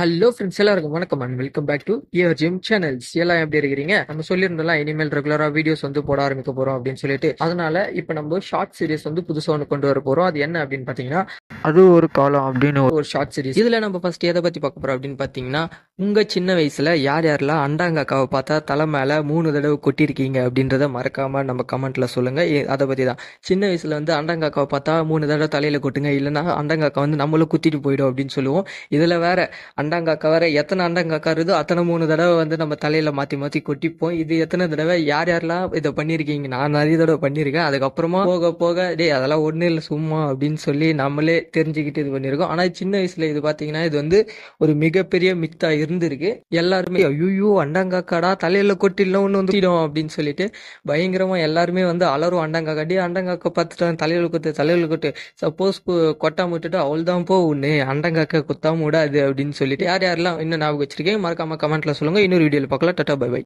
Hello friends, எல்லாருக்கும் வணக்கம் and welcome back to your gym channels. எல்லாம் எப்படி இருக்கிறீங்க? நம்ம சொல்லியிருந்தோம்ல, இனிமேல் ரெகுலரா வீடியோஸ் வந்து போட ஆரம்பிக்க போறோம் அப்படின்னு சொல்லிட்டு. அதனால இப்போ நம்ம ஷார்ட் சீரிஸ் வந்து புதுசாக ஒன்று கொண்டு வர போறோம். அது என்ன அப்படின்னு பார்த்தீங்கன்னா, அது ஒரு காலம் அப்படின்னு ஒரு ஷார்ட் சீரிஸ். இதுல நம்ம ஃபர்ஸ்ட் எதை பத்தி பார்க்க போறோம் அப்படின்னு பார்த்தீங்கன்னா, உங்க சின்ன வயசுல யார் யாரெல்லாம் அண்டாங்காக்காவை பார்த்தா தலை மேல 3 தடவை கொட்டியிருக்கீங்க அப்படின்றத மறக்காம நம்ம கமெண்ட்ல சொல்லுங்க. அதை பத்தி தான். சின்ன வயசுல வந்து அண்டாங்காக்காவை பார்த்தா 3 தடவை தலையில கொட்டுங்க, இல்லைன்னா அண்டாங்காக்கா வந்து நம்மளும் குத்திட்டு போயிடும் அப்படின்னு சொல்லுவோம். இதுல வேற அண்டாங்காக்கா வேற எத்தனை அண்டாங்காக்கா இருக்குதோ அத்தனை 3 தடவை வந்து நம்ம தலையில மாத்தி மாத்தி கொட்டிப்போம். இது எத்தனை தடவை யார் யாரெல்லாம் இதை பண்ணியிருக்கீங்க? நான் நிறைய தடவை பண்ணியிருக்கேன். அதுக்கப்புறமா போக போக டேய் அதெல்லாம் ஒன்றும் இல்லை சும்மா அப்படின்னு சொல்லி நம்மளே தெரிஞ்சுக்கிட்டு இது பண்ணியிருக்கோம். ஆனால் சின்ன வயசுல இது பார்த்தீங்கன்னா இது வந்து ஒரு மிகப்பெரிய மித்தா இருந்திருக்கு. எல்லாருமே ஐயோ அண்டாங்காக்காடா தலையில கொட்டிடலாம் ஒன்று வந்துடும் அப்படின்னு சொல்லிட்டு பயங்கரமா எல்லாருமே வந்து அலரும். அண்டாங்காக்கா டே அண்டாங்காக்கா பார்த்துட்டேன், தலையில கொட்டு. சப்போஸ் கொட்டாம விட்டுட்டு அவள் தான் போ உன்னு அண்டங்காக்க குத்தாம விடாது அப்படின்னு சொல்லிட்டு யார் யாரெல்லாம் இன்னும் ஞாபகம் வச்சிருக்கீங்க மறக்காம கமெண்ட்ல சொல்லுங்க. இன்னொரு வீடியோல பார்க்கலாம். Tata bye by.